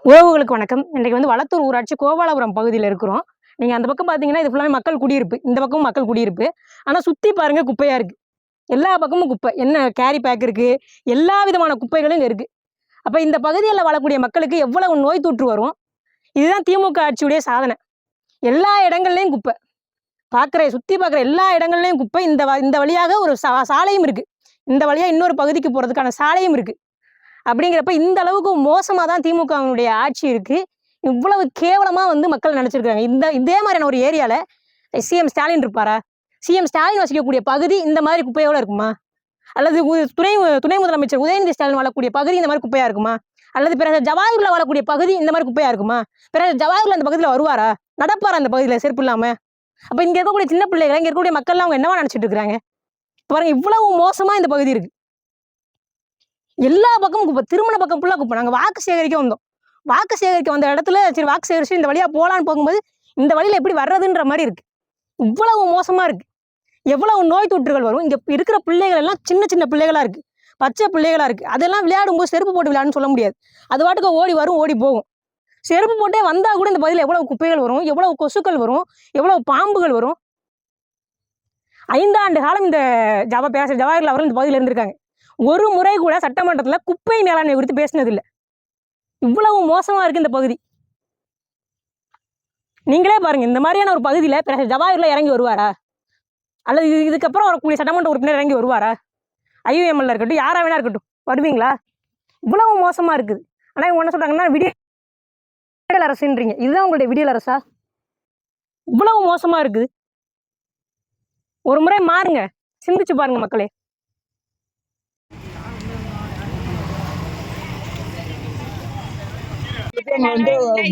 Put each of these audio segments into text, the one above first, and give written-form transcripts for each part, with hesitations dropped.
உறவுகளுக்கு வணக்கம். இன்றைக்கு வந்து வளத்தூர் ஊராட்சி கோபாலபுரம் பகுதியில இருக்கிறோம். நீங்க அந்த பக்கம் பார்த்தீங்கன்னா, இது ஃபுல்லாவே மக்கள் குடியிருப்பு. இந்த பக்கமும் மக்கள் குடியிருப்பு. ஆனா சுத்தி பாருங்க குப்பையா இருக்கு. எல்லா பக்கமும் குப்பை. என்ன கேரி பேக் இருக்கு. எல்லா விதமான குப்பைகளும் இங்க இருக்கு. அப்ப இந்த பகுதியில வாழக்கூடிய மக்களுக்கு எவ்வளவு நோய் தொற்று வரும். இதுதான் திமுக ஆட்சியுடைய சாதனை. எல்லா இடங்கள்லயும் குப்பை. சுத்தி பார்க்குற எல்லா இடங்கள்லயும் குப்பை. இந்த வழியாக ஒரு சாலையும் இருக்கு. இந்த வழியா இன்னொரு பகுதிக்கு போறதுக்கான சாலையும் இருக்கு. அப்படிங்கிறப்ப இந்த அளவுக்கு மோசமாக தான் திமுகவினுடைய ஆட்சி இருக்கு. இவ்வளவு கேவலமா வந்து மக்கள் நினைச்சிருக்காங்க. இதே மாதிரியான ஒரு ஏரியால சிஎம் ஸ்டாலின் இருப்பாரா? சிஎம் ஸ்டாலின் வசிக்கக்கூடிய பகுதி இந்த மாதிரி குப்பையோட இருக்குமா? அல்லது துணை முதலமைச்சர் உதயநிதி ஸ்டாலின் வாழக்கூடிய பகுதி இந்த மாதிரி குப்பையா இருக்குமா? அல்லது பிற ஜவாஹர்ல வாழக்கூடிய பகுதி இந்த மாதிரி குப்பையா இருக்குமா? பிற ஜவாஹர்ல அந்த பகுதியில் வருவாரா? நடப்பாரா அந்த பகுதியில் செருப்பு இல்லாம? அப்ப இங்க இருக்கக்கூடிய சின்ன பிள்ளைகளை இங்க இருக்கக்கூடிய மக்கள்லாம் அவங்க என்னவா நினைச்சிட்டு இருக்காங்க? பாருங்க, இவ்வளவு மோசமா இந்த பகுதி இருக்கு. எல்லா பக்கமும் குப்பை. திருமண பக்கம் ஃபுல்லாக குப்பை. நாங்கள் வாக்கு சேகரிக்க வந்தோம். வாக்கு சேகரிக்க வந்த இடத்துல சரி வாக்கு சேகரிச்சு இந்த வழியாக போகலான்னு போகும்போது இந்த வழியில் எப்படி வர்றதுன்ற மாதிரி இருக்கு. இவ்வளவு மோசமாக இருக்கு. எவ்வளவு நோய் தொற்றுகள் வரும். இங்கே இருக்கிற பிள்ளைகள் எல்லாம் சின்ன சின்ன பிள்ளைகளாக இருக்கு. பச்சை பிள்ளைகளாக இருக்கு. அதெல்லாம் விளையாடும்போது செருப்பு போட்டு விளையாடுன்னு சொல்ல முடியாது. அது பாட்டுக்கு ஓடி வரும், ஓடி போகும். செருப்பு போட்டே வந்தால் கூட இந்த பகுதியில் எவ்வளவு குப்பைகள் வரும், எவ்வளவு கொசுக்கள் வரும், எவ்வளவு பாம்புகள் வரும். 5 ஆண்டு காலம் இந்த ஜவாஹர்லால் அவர்கள் இந்த பகுதியில் இருந்திருக்காங்க. ஒரு முறை கூட சட்டமன்றத்துல குப்பை மேலாண்மை குறித்து பேசினது இல்லை. இவ்வளவு மோசமா இருக்கு இந்த பகுதி. நீங்களே பாருங்க, இந்த மாதிரியான ஒரு பகுதியில ஜவாஹர்ல இறங்கி வருவாரா? அல்லது இதுக்கப்புறம் வரக்கூடிய சட்டமன்ற உறுப்பினர் இறங்கி வருவாரா? IUML இருக்கட்டும், யாரா வேணா இருக்கட்டும், வருவீங்களா? இவ்வளவு மோசமா இருக்குது. ஆனா இவங்க என்ன சொல்றாங்கன்னா விடியல் அரசுன்றீங்க. இதுதான் உங்களுடைய விடியல் அரசா? இவ்வளவு மோசமா இருக்குது. ஒரு முறை மாறுங்க, சிந்திச்சு பாருங்க மக்களே.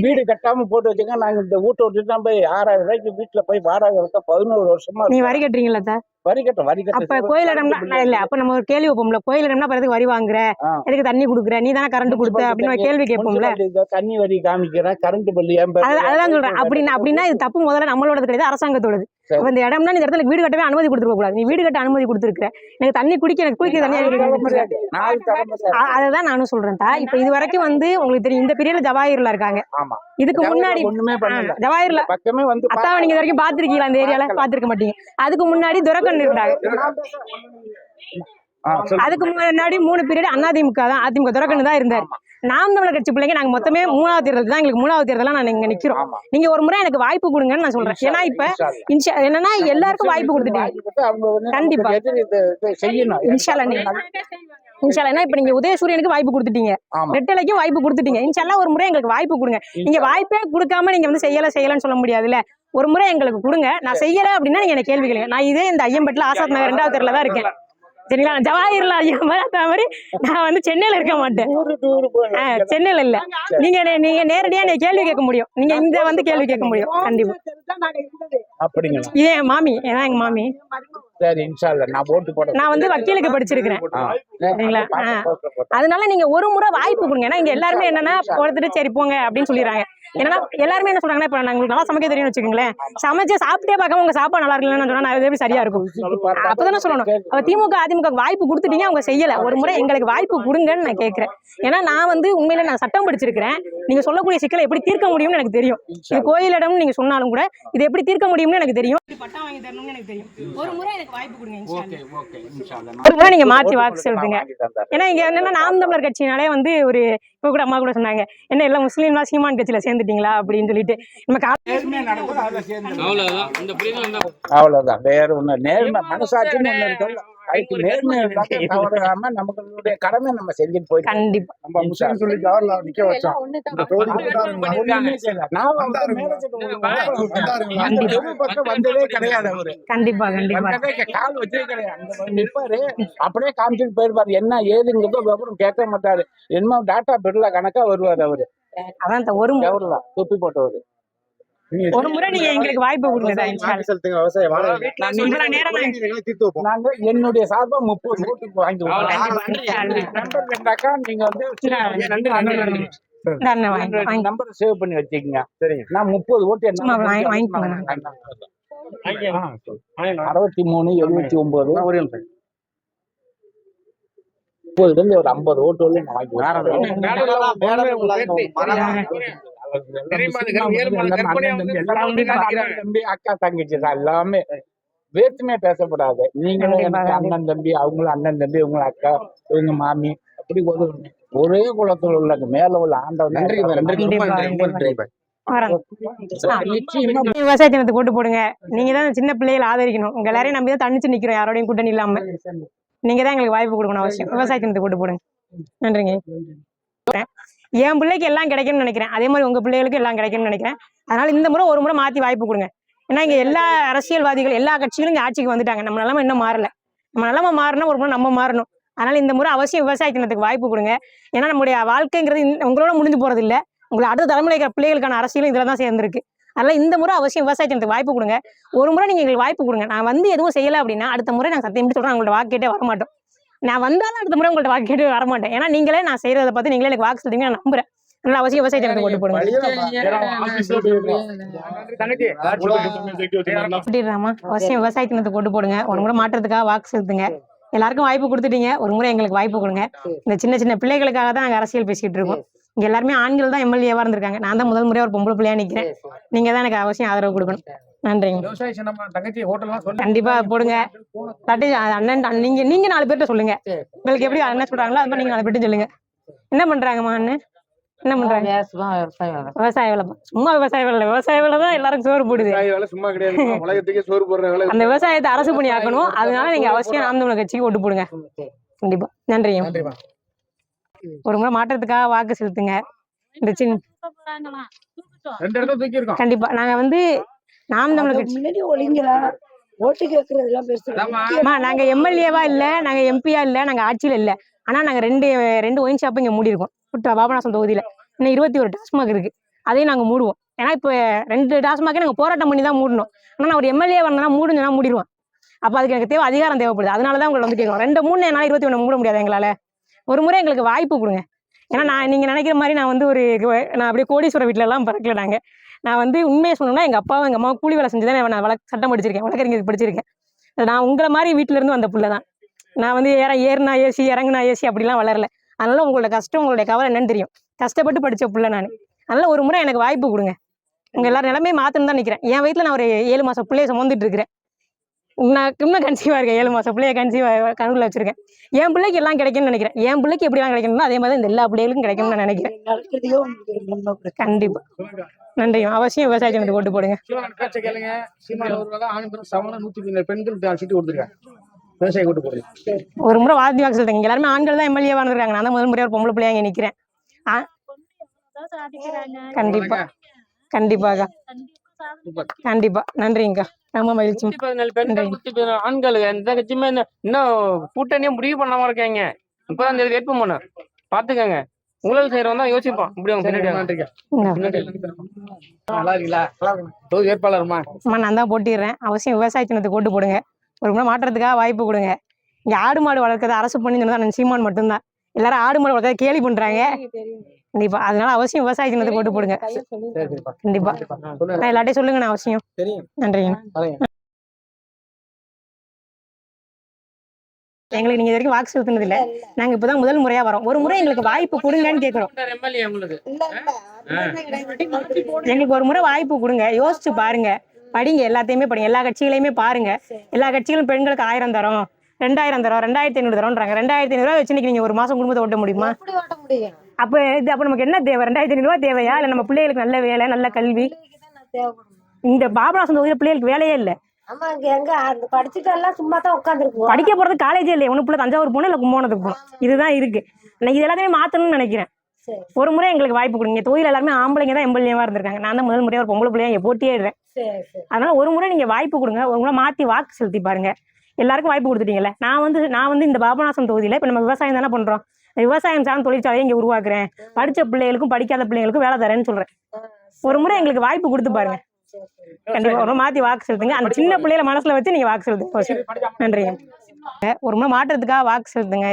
வீடு கட்டாம போட்டு வச்சுங்க. நாங்க இந்த வீட்டை விட்டுட்டு தான் போய் 6000 ரூபாய்க்கு வீட்டுல போய் வாடகை வைக்க 11 வருஷமா. நீ வரி கட்டுறீங்களா? வரி கட்ட. அப்ப கோயில் இடம்னா இல்ல, அப்ப நம்ம ஒரு கேள்வி வைப்போம்ல, கோயில் இடம்னா பிறகு வரி வாங்குற, எதுக்கு தண்ணி குடுக்குற, நீ தானே கரண்ட் கொடுத்த அப்படின்னு ஒரு கேள்வி கேட்போம்ல. தண்ணி வரி காமிக்கிறேன், கரண்ட் பில்லு. அதான் சொல்றேன். அப்படின்னா இது தப்பு முதல்ல நம்மளோட கிடையாது, அரசாங்கத்தோடது. அப்ப இந்த இடம்னா இந்த இடத்துல வீடு கட்டவே அனுமதி கொடுத்துருக்க கூடாது. நீ வீடு கட்ட அனுமதி கொடுத்துருக்க, எனக்கு தண்ணி குடிக்க தண்ணி. அதான் நானும் சொல்றேன். இப்ப இது வரைக்கும் வந்து உங்களுக்கு தெரியும், இந்த பீரியட்ல ஜவாஹர்ல இருக்காங்க. இதுக்கு முன்னாடி ஜவாஹர்ல பக்கமே வந்து அத்தாவை நீங்க இது வரைக்கும் பாத்திருக்கீங்களா? அந்த ஏரியால பாத்திருக்க மாட்டீங்க. அதுக்கு முன்னாடி துரக்கன் இருந்தாங்க. அதுக்கு முன்னாடி 3 பீரியட் அதிமுக தான். அதிமுக துரக்கன் தான் இருந்தாரு. நாம் தமிழர் கட்சி பிள்ளைங்க நாங்க மொத்தமே 3வது தேர்தல் தான். எங்களுக்கு 3வது தேர்தலாம் நான் இங்க நிக்கிறோம். நீங்க ஒரு முறை எனக்கு வாய்ப்பு கொடுங்கன்னு நான் சொல்றேன். ஏன்னா இப்ப என்னன்னா எல்லாருக்கும் வாய்ப்பு கொடுத்துட்டீங்க. கண்டிப்பா இன்ஷால்லா இப்ப நீங்க உதயசூரியனுக்கு வாய்ப்பு கொடுத்துட்டீங்க, ரெட்டலைக்கும் வாய்ப்பு கொடுத்துட்டீங்க. இன்ஷால்லா ஒரு முறை எங்களுக்கு வாய்ப்பு கொடுங்க. நீங்க வாய்ப்பே கொடுக்காம நீங்க வந்து செய்யலன்னு சொல்ல முடியாதுல்ல. ஒரு முறை எங்களுக்கு கொடுங்க. நான் செய்யல அப்படின்னா நீங்க என்ன கேள்வி கேளுங்க. நான் இதே இந்த ஐயம்பேட்டில் ஆசாத் நகர் 2வது தெருல தான் இருக்கேன். சரிங்களா? ஜவாஹர்ல மாதிரி நான் வந்து சென்னையில இருக்க மாட்டேன். சென்னையில இல்ல. நீங்க நேரடியா கேள்வி கேட்க முடியும். நீங்க இந்த வந்து கேள்வி கேட்க முடியும். கண்டிப்பா. ஏன் மாமி? ஏன்னா எங்க மாமி. நான் வந்து வக்கீலுக்கு படிச்சிருக்கிறேன். சரிங்களா? அதனால நீங்க ஒரு முறை வாய்ப்பு கொடுங்க. ஏன்னா இங்க எல்லாருமே என்னன்னா கொடுத்துட்டு சரி போங்க அப்படின்னு சொல்லிடுறாங்க. ஏன்னா எல்லாருமே என்ன சொல்றாங்கன்னா, இப்ப நாங்க நல்லா சமைக்க தெரியும் வச்சுக்கோங்களேன், சமைச்சு சாப்பிட்டே பார்க்காம உங்க சாப்பாடு நல்லா இருக்குன்னு சொன்னா நான் எப்படி சரியா இருக்கும்? அப்பதானே சொல்லணும். திமுக அதிமுக வாய்ப்பு கொடுத்துட்டீங்க, அவங்க செய்யல. ஒரு முறை எங்களுக்கு வாய்ப்பு கொடுங்கன்னு நான் கேட்கிறேன். ஏன்னா நான் வந்து உண்மையில நான் சட்டம் படிச்சிருக்கிறேன். நீங்க சொல்லக்கூடிய சிக்கலை எப்படி தீர்க்க முடியும்னு எனக்கு தெரியும். இது கோயில் இடம்னு நீங்க சொன்னாலும் கூட இது எப்படி தீர்க்க முடியும்னு எனக்கு தெரியும். பட்டா வாங்கி தரணும்னு எனக்கு தெரியும். ஒரு முறை எனக்கு வாய்ப்பு கொடுங்க. ஒரு முறை நீங்க மாத்தி வாக்கு செலுத்துங்க. ஏன்னா இங்க என்னன்னா நாம் தமிழர் கட்சினாலே வந்து ஒரு இப்ப கூட அம்மா கூட சொன்னாங்க, என்ன எல்லாம் முஸ்லீம்லாம் சீமான் கட்சியில சேர்ந்துட்டீங்களா அப்படின்னு சொல்லிட்டு. அவ்வளவுதான், வேற ஒண்ணு. நேர்மை மனசாட்சின்னு ஒண்ணு இருக்குல்ல, அதுக்கு நேர்மை தவறாம நம்மளுடைய கடமை நம்ம செஞ்சுட்டு போய் கண்டிப்பா நம்ம முஸ்லீம் சொல்லி ஜவஹர்லால் நிக்க வச்சோம். வந்ததே கிடையாது அவரு. கண்டிப்பா கால் வச்சே கிடையாது. நிற்பாரு, அப்படியே காமிச்சிட்டு போயிருப்பாரு. என்ன ஏதுங்கிறதோ விவரம் கேட்க மாட்டாரு. என்ன டாட்டா பெருல கணக்கா வருவாரு அவரு. அதான் ஒரு துப்பி போட்டவரு. ஒரு முறை நீங்க எங்களுக்கு வாய்ப்பு கொடுங்க. என்னுடைய சார்பா 30 ஓட்டுக்கு வாங்கி நீங்க வந்து நம்பர் சேவ் பண்ணி வச்சுக்கீங்க. நான் 30 ஓட்டு 63 79 இப்போதுல ஒரு 50 ஓட்டு வந்து நான் வாங்கி தம்பி அக்கா தங்கச்சி தான் எல்லாமே வேற்றுமையா பேசப்படாது. நீங்களும் எனக்கு அண்ணன் தம்பி, அவங்களும் அண்ணன் தம்பி, உங்க அக்கா, இவங்க மாமி, அப்படி ஒரே குலத்துல உள்ள மேல உள்ள ஆண்டவன். விவசாய தினத்தை போட்டு போடுங்க. நீங்க தான் சின்ன பிள்ளைகளை ஆதரிக்கணும். உங்க எல்லாரையும் நம்பி தான் தனிச்சு நிக்கிறோம், யாரோடையும் கூட்டணி இல்லாம. நீங்க தான் எங்களுக்கு வாய்ப்பு கொடுக்கணும் அவசியம். விவசாய தினத்தை போட்டு போடுங்க. நன்றிங்க. என் பிள்ளைக்கு எல்லாம் கிடைக்கும்னு நினைக்கிறேன், அதே மாதிரி உங்க பிள்ளைகளுக்கு எல்லாம் கிடைக்கும்னு நினைக்கிறேன். அதனால இந்த முறை ஒரு முறை மாத்தி வாய்ப்பு கொடுங்க. ஏன்னா இங்க எல்லா அரசியல்வாதிகள் எல்லா கட்சிகளும் இங்க ஆட்சிக்கு வந்துட்டாங்க. நம்ம நிலைமை இன்னும் மாறல. நம்ம நிலைமை மாறணும், ஒரு முறை நம்ம மாறணும். அதனால இந்த முறை அவசியம் விவசாய தினத்துக்கு வாய்ப்பு கொடுங்க. ஏன்னா நம்முடைய வாழ்க்கைங்கிறது உங்களோட முடிஞ்சு போறது இல்லை. உங்களை அடுத்த தலைமுறை பிள்ளைகளுக்கான அரசியலும் இதுல தான் சேர்ந்துருக்கு. அதனால இந்த முறை அவசியம் விவசாய தினத்துக்கு வாய்ப்பு கொடுங்க. ஒரு முறை நீங்க எங்களுக்கு வாய்ப்பு கொடுங்க. நான் வந்து எதுவும் செய்யலை அப்படின்னா அடுத்த முறை நான் சத்தியம் சொல்றேன், உங்களோட வாக்கு கேட்டே வரமாட்டோம். நான் வந்தாலும் அடுத்த முறை உங்கள்ட்ட வாக்கு கேட்டு வரமாட்டேன். ஏன்னா நீங்களே நான் செய்யறதை பார்த்து நீங்களே எனக்கு வாக்கு சொல்றீங்க, நான் நம்புறேன். அதனால அவசியம் விவசாய தினத்துக்கு போட்டு போடுங்க. அவசியம் விவசாய தினத்துக்கு போட்டு போடுங்க. ஒரு முறை மாற்றத்துக்காக வாக்கு செலுத்துங்க. எல்லாருக்கும் வாய்ப்பு கொடுத்துட்டீங்க, ஒரு முறை எங்களுக்கு வாய்ப்பு கொடுங்க. இந்த சின்ன சின்ன பிள்ளைகளுக்காக தான் நாங்கள் அரசியல் பேசிக்கிட்டு இருக்கோம். இங்க எல்லாருமே ஆண்கள் தான் எம்எல்ஏவா இருந்திருக்காங்க. நான் தான் முதல் முறையா ஒரு பொம்பளை பிள்ளையா நிக்கிறேன். நீங்க தான் எனக்கு அவசியம் ஆதரவு கொடுக்கணும். நன்றிங்க. கண்டிப்பா போடுங்க. அண்ணன் நீங்க 4 பேர்ட்ட சொல்லுங்க. உங்களுக்கு எப்படி அண்ணன் சொல்றாங்களோ அது மாதிரி நீங்க 4 பேர்ட்ட சொல்லுங்க. என்ன பண்றாங்கம்மா அண்ணன்? என்ன பண்றாங்க? விவசாய வேலை. சும்மா விவசாய வேலை, விவசாய வேலை தான் எல்லாருக்கும் சோறு போடுது. அந்த விவசாயத்தை அரசு பணி ஆக்கணும். அதனால நீங்க அவசியம் நாம் தமிழர் கட்சிக்கு ஓட்டு போடுங்க. கண்டிப்பா. நன்றிங்க. ஒரு முறை மாற்றத்துக்காக வாக்கு செலுத்துங்க. இந்த சின்ன கண்டிப்பா நாங்க வந்து நாம் தமிழர் கட்சி நாங்க எம்எல்ஏவா இல்ல, நாங்க எம்பியா இல்ல, நாங்க ஆட்சியில இல்ல. ஆனா நாங்க ரெண்டு ஒயின் ஷாப் இங்க மூடி இருக்கோம். பாபநாசம் தொகுதியில இன்னும் 21 டாஸ்மாக் இருக்கு. அதையும் நாங்க மூடுவோம். ஏன்னா இப்ப 2 டாஸ்மாக்கே நாங்க போராட்டம் பண்ணி தான் மூடணும். ஆனா நான் ஒரு எம்எல்ஏ வந்தா மூடுனா மூடிடுவோம். அப்ப அதுக்கு எனக்கு அதிகாரம் தேவைப்படுது. அதனாலதான் உங்களை வந்து கேட்கறோம். 2 3 21 மூட முடியாது எங்களால. ஒரு முறை எங்களுக்கு வாய்ப்பு கொடுங்க. ஏன்னா நீங்க நினைக்கிற மாதிரி நான் வந்து நான் அப்படியே கோடீஸ்வர வீட்டுல எல்லாம் பறக்கல. நான் வந்து உண்மையை சொன்னோம்னா எங்க அப்பாவும் எங்க அம்மாவும் கூலி வேலை செஞ்சுதான் நான் சட்டம் படிச்சிருக்கேன், வழக்கறிஞர் படிச்சிருக்கேன். நான் உங்களை மாதிரி வீட்டுல இருந்து வந்த புள்ள தான். நான் வந்து ஏறினா ஏசி இறங்குனா ஏசி அப்படிலாம் வளரல. அதனால உங்களோட கஷ்டம் உங்களுடைய கவலை என்னன்னு தெரியும். கஷ்டப்பட்டு படிச்ச புள்ள நான். அதனால ஒரு முறை எனக்கு வாய்ப்பு கொடுங்க. உங்க எல்லாரும் நிலைமையை மாத்தணும் தான் நினைக்கிறேன். என் வயிற்றுல நான் ஒரு 7 மாசம் பிள்ளைய சுமந்துட்டு இருக்கிறேன். நான் இன்னும் கன்சீவா இருக்கேன். 7 மாசம் பிள்ளைய கனவுல வச்சிருக்கேன். என் பிள்ளைக்கு எல்லாம் கிடைக்கும்னு நினைக்கிறேன். என் பிள்ளைக்கு எப்படிலாம் கிடைக்கணும்னா அதே மாதிரி இந்த எல்லா பிள்ளைகளுக்கும் கிடைக்கும்னு நான் நினைக்கிறேன். கண்டிப்பா. நன்றி. அவசியம் விவசாய தினத்துக்கு ஓட்டு போடுங்க. ஒரு முறை வாதி வாக்கு சொல்லுங்க. எல்லாருமே ஆண்கள் தான் எம்எல்ஏ இருக்காங்க. நான் தான் முதல் முறையா ஒரு பொம்பளை பிள்ளையா இங்க நிக்கிறேன். கண்டிப்பா கண்டிப்பாக்கா. கண்டிப்பா. நன்றிங்கக்கா. ரொம்ப மகிழ்ச்சி. ஆண்கள் எந்த கட்சியுமே இன்னும் கூட்டணியும் முடிவு பண்ணாம இருக்காங்க. இப்பதான் இந்த வேட்பு மனு பாத்துக்கங்க. உங்களுக்கு செய்யறவங்க தான் யோசிப்போம். நல்லா இருக்கீங்களா? வேட்பாளர்மா நான் தான் போட்டிடுறேன். அவசியம் விவசாய தினத்துக்கு ஓட்டு போடுங்க. ஒரு முறை மாற்றத்துக்காக வாய்ப்பு கொடுங்க. இங்க ஆடு மாடு வளர்க்கறது அரசு பண்ணி சொன்னதான் சீமான் மட்டும்தான். எல்லாரும் ஆடு மாடு வளர்க்கறத கேலி பண்றாங்க. கண்டிப்பா. அதனால அவசியம் விவசாய தினத்துக்கு ஓட்டு போடுங்க. கண்டிப்பா. எல்லாட்டையும் சொல்லுங்க. நான் அவசியம். நன்றிங்க. எங்களுக்கு நீங்க இது வரைக்கும் வாக்கு செலுத்தினது இல்ல. நாங்க இப்பதான் முதல் முறையா வரோம். ஒரு முறை எங்களுக்கு வாய்ப்பு கொடுங்கன்னு கேக்குறோம். எங்களுக்கு ஒரு முறை வாய்ப்பு கொடுங்க. யோசிச்சு பாருங்க. படிங்க, எல்லாத்தையுமே படிங்க. எல்லா கட்சிகளையுமே பாருங்க. எல்லா கட்சிகளும் பெண்களுக்கு 1000 தரோம், 2000 தரோம், 2500 தரோன்றாங்க. 2500 வச்சு நீங்க ஒரு மாசம் குடும்பத்தை ஓட்ட முடியுமா? அப்ப நமக்கு என்ன தேவை? 2500 தேவையா? இல்ல நம்ம பிள்ளைகளுக்கு நல்ல வேலை, நல்ல கல்வி? இந்த பாபநாசம் தொகுதியில பிள்ளைகளுக்கு வேலையே இல்ல. படிக்க போறது காலேஜே இல்லையா? ஒண்ணு பிள்ளை தஞ்சாவூர் போகணும், இல்ல கும்பகோணத்துக்கு போகணும். இதுதான் இருக்கு. இது எல்லாத்தையுமே மாத்தணும்னு நினைக்கிறேன். ஒரு முறை எங்களுக்கு வாய்ப்பு கொடுங்க. தொகுதியில் எல்லாருமே ஆம்பளைங்க தான் எம்எல்ஏவா இருந்திருக்காங்க. நான் தான் முதல் முறையா ஒரு பொம்பளை பிள்ளையா இங்க போட்டியேடுறேன். அதனால ஒரு முறை நீங்க வாய்ப்பு கொடுங்க. ஒரு முறை மாத்தி வாக்கு செலுத்தி பாருங்க. எல்லாருக்கும் வாய்ப்பு கொடுத்துட்டீங்கல்ல. நான் வந்து இந்த பாபநாசம் தொகுதியில இப்ப நம்ம விவசாயம் தானே பண்றோம். விவசாயம் சார்ந்த தொழிற்சாலையை இங்க உருவாக்குறேன். படிச்ச பிள்ளைகளுக்கும் படிக்காத பிள்ளைகளுக்கும் வேலை தரேன்னு சொல்றேன். ஒரு முறை எங்களுக்கு வாய்ப்பு கொடுத்து பாருங்க. கண்டிப்பா. ஒரு மாத்தி வாக்கு செலுத்துங்க. அந்த சின்ன பிள்ளைகளை மனசுல வச்சு நீங்க வாக்கு செலுத்துங்க. நன்றிங்க. ஒரு முறை மாற்றத்துக்காக வாக்கு செலுத்துங்க.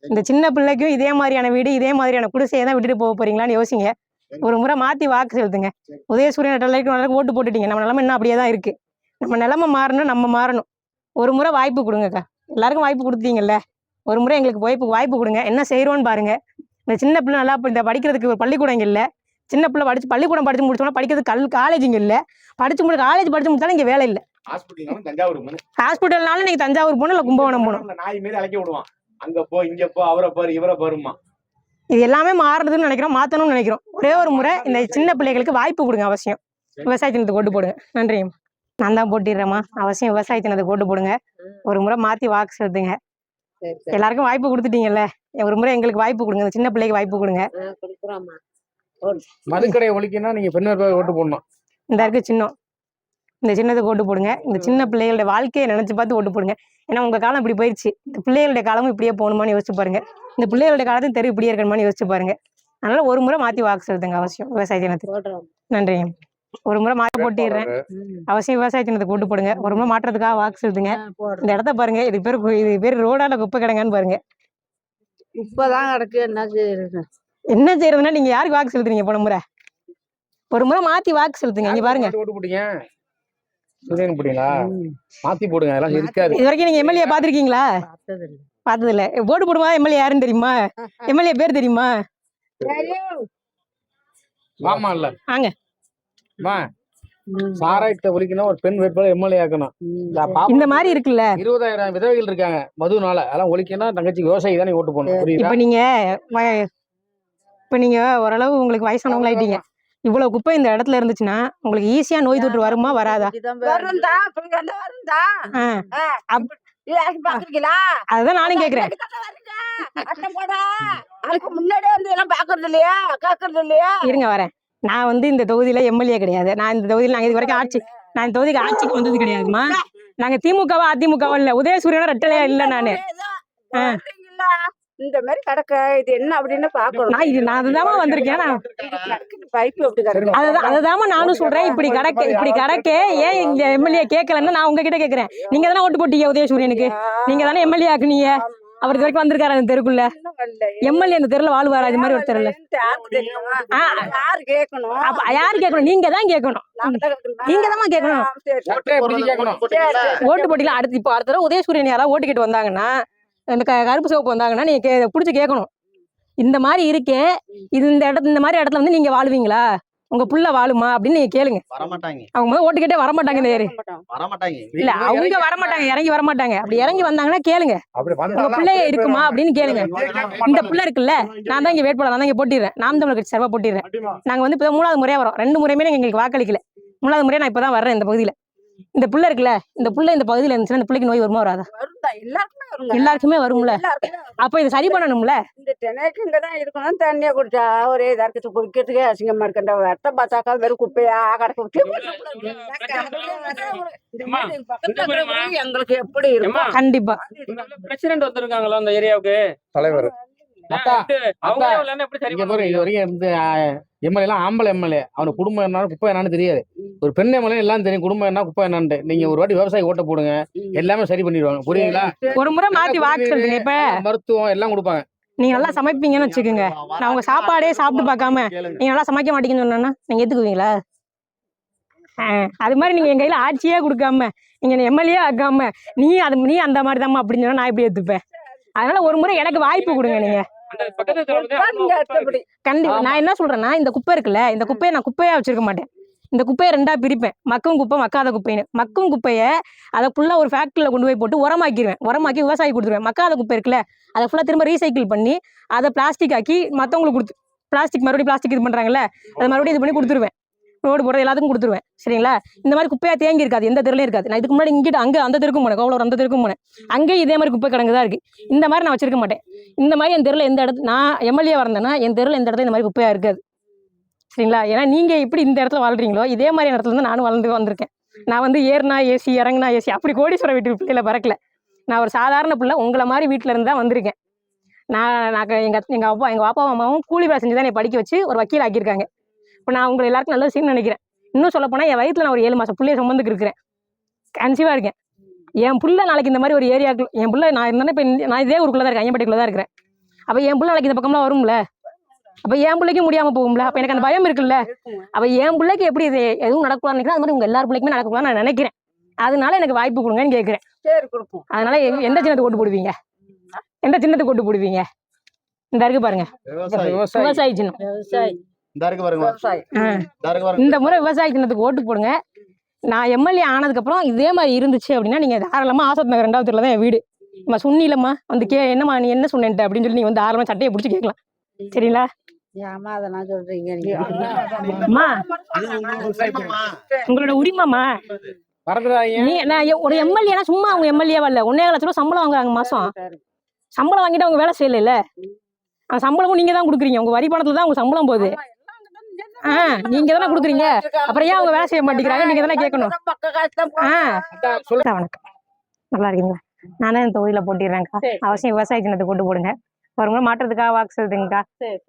இந்த சின்ன பிள்ளைக்கும் இதே மாதிரியான வீடு, இதே மாதிரியான குடிசையை தான் விட்டுட்டு போக போறீங்களான்னு யோசிங்க. ஒரு முறை மாத்தி வாக்கு செலுத்துங்க. உதயசூரியன் ஓட்டு போட்டுட்டீங்க. நம்ம நிலைமை இன்னும் அப்படியே தான் இருக்கு. நம்ம நிலைமை மாறணும், நம்ம மாறணும். ஒரு முறை வாய்ப்பு கொடுங்கக்கா. எல்லாருக்கும் வாய்ப்பு கொடுத்தீங்கல்ல. ஒரு முறை எங்களுக்கு வாய்ப்பு கொடுங்க. என்ன செய்கிறோன்னு பாருங்க. இந்த சின்ன பிள்ளை நல்லா இந்த படிக்கிறதுக்கு ஒரு பள்ளிக்கூடம் இங்கே இல்லை. சின்ன பிள்ளை பள்ளிக்கூடம் படிச்சு முடிச்சோன்னா படிக்கிறதுக்கு காலேஜ் இங்கே இல்லை. காலேஜ் படிச்சு முடிச்சாலும் இங்கே வேலை இல்லை. ஹாஸ்பிட்டல்னாலும் நீங்க தஞ்சாவூர் போகணும், இல்லை கும்பகோணம் போகணும். நாய் மாரி அழைக்க விடுவான். அங்க போ, இங்க போ, அவரை பாரு, இவரை பாருமா. இது எல்லாமே மாறுறதுன்னு நினைக்கிறோம், மாற்றணும்னு நினைக்கிறோம். ஒரே ஒரு முறை இந்த சின்ன பிள்ளைகளுக்கு வாய்ப்பு கொடுங்க. அவசியம் விவசாய தினத்துக்கு ஓட்டு போடுங்க. நன்றி. நான் தான் போட்டிடுறேம்மா. அவசியம் விவசாய தினத்துக்கு ஓட்டு போடுங்க. ஒரு முறை மாற்றி வாக்கு செலுத்துங்க. எல்லாருக்கும் வாய்ப்பு கொடுத்துட்டீங்கல்ல, ஒரு முறை எங்களுக்கு வாய்ப்பு கொடுங்க. சின்ன பிள்ளைக்கு வாய்ப்பு கொடுங்க. மதுக்கடை ஒழிக்கணும்னா நீங்க பெண் ஓட்டு போடணும். இந்த இருக்கு சின்னம், இந்த சின்னத்துக்கு ஓட்டு போடுங்க. இந்த சின்ன பிள்ளைகளுடைய வாழ்க்கையை நினைச்சு பார்த்து ஓட்டு போடுங்க. ஏன்னா உங்க காலம் இப்படி போயிடுச்சு. இந்த பிள்ளைகளுடைய காலமும் இப்படியே போகணுமான்னு யோசிச்சு பாருங்க. இந்த பிள்ளைகளுடைய காலத்தையும் தெரு இப்படியே இருக்கணுமான்னு யோசிச்சு பாருங்க. அதனால ஒரு முறை மாற்றி வாக்கு செலுத்துங்க. அவசியம் விவசாய தினத்துக்கு. நன்றி. ஒரு முறை மாற்றி போட்டிடுறேன். அவசியம் விவசாய தினத்துக்கு ஓட்டு போடுங்க. ஒரு முறை மாற்றத்துக்காக வாக்கு செலுத்துங்க. இந்த இடத்த பாருங்க, இது பேர் ரோடால குப்பை கிடங்கன்னு பாருங்க. இப்பதான் கிடக்கு. என்ன செய்யறதுன்னா நீங்க யாருக்கு வாக்கு செலுத்துறீங்க? போன முறை ஒரு முறை மாத்தி வாக்கு செலுத்துங்க. இங்க பாருங்க, மாத்தி போடுங்க. அதெல்லாம் இருக்காது. இது வரைக்கும் நீங்க எம்எல்ஏ பாத்திருக்கீங்களா? பார்த்தது இல்ல. ஓட்டு போடுமா எம்எல்ஏ யாருன்னு தெரியுமா? எம்எல்ஏ பேர் தெரியுமா? ஆமா இல்ல ஆங்க சாராயத்தை ஒழிக்கணும். ஒரு பெண் வேட்பாளர் எம்எல்ஏ ஆக்கணும். இந்த மாதிரி இருக்குல்ல, 20,000 விதவைகள் இருக்காங்க மதுனால. அதெல்லாம் ஒழிக்கணும். தங்கச்சி விவசாயி தானே ஓட்டு போடணும். இப்ப நீங்க ஓரளவு உங்களுக்கு வயசானவங்க ஆயிட்டீங்க. இவ்வளவு குப்பை இந்த இடத்துல இருந்துச்சுன்னா உங்களுக்கு ஈஸியா நோய் தொற்று வருமா வராதா? அதுதான் நானும் கேக்குறேன். இருங்க வரேன். நான் இந்த தொகுதியில எம்எல்ஏ கிடையாது. நான் இந்த தொகுதியில் நாங்க இது வரைக்கும் நான் இந்த தொகுதிக்கு ஆட்சிக்கு வந்தது கிடையாதுமா. நாங்க திமுகவா அதிமுகவா இல்ல, உதயசூரியனா ரெட்டலையா இல்ல. நானு இந்த மாதிரி கிடக்க இது என்ன அப்படின்னு பாக்கணும். நான் அதுதான் வந்திருக்கேன். அதுதான் நானும் சொல்றேன். இப்படி கடக்க ஏன் இந்த எம்எல்ஏ கேட்கலன்னு நான் உங்ககிட்ட கேக்குறேன். நீங்க தானே ஓட்டு போட்டீங்க உதயசூரியனுக்கு. நீங்க தானே எம்எல்ஏ ஆக்குனீங்க. அவர் இது வரைக்கும் வந்திருக்காரு அந்த தெருக்குள்ள. எம்எல்ஏ அந்த தெருல வாழ்வாரா? இது மாதிரி ஒரு தெருல யாரு கேட்கணும்? நீங்க தான் கேட்கணும். நீங்க தான் கேட்கணும். ஓட்டு போட்டியில அடுத்த தடவை உதயசூரியன் யாராவது ஓட்டு கேட்டு வந்தாங்கன்னா, இந்த கருப்பு சிவப்பு வந்தாங்கன்னா நீங்க பிடிச்சி கேட்கணும். இந்த மாதிரி இருக்கே, இந்த மாதிரி இடத்துல நீங்க வாழ்வீங்களா? உங்க புள்ள வாழுமா அப்படின்னு நீங்க கேளுங்க. அவங்க ஓட்டு கேட்டே வரமாட்டாங்க. இந்த ஏரி இல்ல, அவங்க வரமாட்டாங்க, இறங்கி வரமாட்டாங்க. அப்படி இறங்கி வந்தாங்கன்னா கேளுங்க, உங்க பிள்ளைய இருக்குமா அப்படின்னு கேளுங்க. இந்த பிள்ளை இருக்குல்ல, நான் தான் இங்க வேட்பாளர், நான் தான் இங்க போட்டிடுறேன். நாம் தமிழர் கட்சி சார்பா போட்டிடுறேன். நாங்க இப்ப 3வது முறையா வரோம். 2 முறையுமே எங்களுக்கு வாக்களிக்கல. 3வது முறையா நான் இப்பதான் வர்றேன் இந்த பகுதியில. இந்த புள்ள இருக்குல்ல, இந்த புள்ள இந்த பகுதியில இருந்துச்சுன்னா இந்த பிள்ளைக்கு நோய் வருமா வராதா? எல்லாருக்குமே வரும்ல. அப்ப இதை சரி பண்ணணும்ல. இந்த தினைக்கு இங்கதான் இருக்கணும். தண்ணியா குடிச்சா ஒரே இதா இருக்கு, குடிக்கிறதுக்கே அசிங்கமா இருக்கா. வெட்ட பார்த்தாக்கா வெறும் குப்பையா கிடக்கு. எங்களுக்கு எப்படி இருக்கும்? கண்டிப்பா பிரசிடென்ட் வந்திருக்காங்களா அந்த ஏரியாவுக்கு? தலைவர் எம்எல்ஏ ஆம்பளை எம்எல்ஏ. அவனுக்கு குடும்பம் என்ன குப்பை என்னன்னு தெரியாது. ஒரு பெண் எம்எல்ஏ எல்லாம் தெரியும் குடும்பம் என்ன குப்பை என்னன்னு. நீங்க ஒரு வாட்டி விவசாயி ஓட்ட போடுங்க, எல்லாமே சரி பண்ணிடுவாங்க. புரியுங்களா? ஒரு முறை மாத்தி வாக்கு சொல்லுங்க. இப்ப மருத்துவம் எல்லாம் கொடுப்பாங்க. நீங்க நல்லா சமைப்பீங்கன்னு வச்சுக்கோங்க. நான் உங்க சாப்பாடே சாப்பிட்டு பார்க்காம நீங்க நல்லா சமைக்க மாட்டீங்கன்னு சொன்னா நீங்க ஏத்துக்குவீங்களா? அது மாதிரி நீங்க என் கையில ஆட்சியே கொடுக்காம நீங்க எம்எல்ஏ ஆக்காம நீ அந்த மாதிரி தாம்மா அப்படின்னு சொன்னா நான் எப்படி ஏத்துப்பேன்? அதனால ஒரு முறை எனக்கு வாய்ப்பு கொடுங்க. நீங்க கண்டிப்பா நான் என்ன சொல்றேன்னா, இந்த குப்பை இருக்குல்ல, இந்த குப்பையை நான் குப்பையா வச்சிருக்க மாட்டேன். இந்த குப்பையை 2ஆ பிரிப்பேன். மக்கும் குப்பை, மக்காத குப்பைன்னு. மக்கும் குப்பையை அதை ஃபுல்லா ஒரு ஃபேக்டரியில கொண்டு போய் போட்டு உரமாக்கிடுவேன். உரமாக்கி விவசாயி கொடுத்துருவேன். மக்காத குப்பை இருக்குல்ல, அதை ஃபுல்லா திரும்ப ரீசைக்கிள் பண்ணி அதை பிளாஸ்டிக் ஆக்கி மற்றவங்களுக்கு கொடுத்து மறுபடியும் பிளாஸ்டிக் இது பண்றாங்கல்ல, அதை மறுபடியும் இது பண்ணி கொடுத்துருவேன். ரோடு போடுறது எல்லாத்துக்கும் கொடுத்துருவேன். சரிங்களா? இந்த மாதிரி குப்பையா தேங்கி இருக்காது, எந்த தெருலையும் இருக்காது. நான் இதுக்கு முன்னாடி இங்கிட்ட அங்கே அந்த தெருக்கும் போனேன், கோவலூர் அந்த தெருக்கும் போனேன். அங்கேயும் இதே மாதிரி குப்பை கிடங்கு தான் இருக்கு. இந்த மாதிரி நான் வச்சிருக்க மாட்டேன். இந்த மாதிரி என் தெருவில் எந்த இடத்துல நான் எம்எல்ஏ வரந்தேன்னா என் தெருவில் எந்த இடத்துல இந்த மாதிரி குப்பையா இருக்காது. சரிங்களா? ஏன்னா நீங்க எப்படி இந்த இடத்துல வாழ்றீங்களோ இதே மாதிரி இடத்துல இருந்து நானும் வந்திருக்கேன். நான் ஏறுனா ஏசி, இறங்குனா ஏசி, அப்படி கோடீஸ்வர வீட்டு பிள்ளைல பறக்கல. நான் ஒரு சாதாரண பிள்ளை, உங்களை மாதிரி வீட்டில இருந்து தான் வந்திருக்கேன். எங்க அப்பா அம்மாவும் கூலி வேலை செஞ்சு தான் என்னை படிக்க வச்சு ஒரு வக்கீல் ஆக்கியிருக்காங்க. இப்போ நான் உங்களை எல்லாருக்கும் நல்ல விஷயம் நினைக்கிறேன். இன்னும் சொல்ல போனால் என் வயிற்றுல நான் ஒரு 7 மாதம் பிள்ளைய சுமந்துக்கு இருக்கிறேன். கன்சீவாக இருக்கேன். என் பிள்ளை நாளைக்கு இந்த மாதிரி ஒரு ஏரியாவுக்கு என் பிள்ளை நான் இருந்தாலும் இப்போ நான் இதே ஊருக்குள்ள தான் இருக்கேன், ஐயம்பட்டிக்குள்ள தான் இருக்கிறேன். அப்போ என் பிள்ளை நாளைக்கு இந்த பக்கம்லாம் வரும்ல, அப்போ என் பிள்ளைக்கும் முடியாமல் போகும்ல. அப்போ எனக்கு அந்த பயம் இருக்குல்ல. அப்போ என் பிள்ளைக்கு எப்படி இது எதுவும் நடக்கூடாதுன்னு நினைக்கிறேன். அது மாதிரி உங்கள் எல்லார் பிள்ளைக்குமே நடக்கூடாதுன்னு நான் நினைக்கிறேன். அதனால எனக்கு வாய்ப்பு கொடுங்கன்னு கேட்குறேன். அதனால எந்த சின்னத்துக்கு ஓட்டு போடுவீங்க? எந்த சின்னத்துக்கு ஓட்டு போடுவீங்க? இந்த இருக்கு பாருங்க, விவசாயி சின்னம். இந்த முறை விவசாய சின்னத்துக்கு ஓட்டு போடுங்க. நான் எம்எல்ஏ ஆனதுக்கப்புறம் இதே மாதிரி இருந்துச்சு அப்படின்னா நீங்கள் தாராளமாக ஆசத் நகர் 2வது தெருவில் தான் என் வீடு. நம்ம சொன்னிலம்மா வந்து என்னம்மா நீ என்ன சொன்னேன்ட்டு அப்படின்னு சொல்லி நீங்கள் வந்து தாராளமாக சட்டையை பிடிச்சி கேட்கலாம். சரிங்களா? ஏமா அதெல்லாம் சொல்றீங்க அம்மா உங்களோட உரிமைம்மா. நான் ஒரு எம்எல்ஏனா சும்மா அவங்க எம்எல்ஏவா இல்லை, 1.5 லட்ச ரூபா சம்பளம் வாங்குறாங்க மாசம். சம்பளம் வாங்கிட்டு அவங்க வேலை செய்யல. அந்த சம்பளமும் நீங்க தான் கொடுக்குறீங்க, உங்க வரி பணத்துல தான் உங்க சம்பளம் போகுது. நீங்க தானே கொடுக்குறீங்க, அப்புறம் ஏன் அவங்க வேலை செய்ய மாட்டேங்கிறாங்க? நீங்க தானே கேட்கணும். வணக்கம், நல்லா இருக்கீங்களா? நானே இந்த தொகுதியில போட்டிடுறேன்க்கா. அவசியம் விவசாய சின்னத்துக்கு போட்டு போடுங்க. ஒரு முறை மாற்றத்துக்காக வாக்கு செலுத்துங்கக்கா.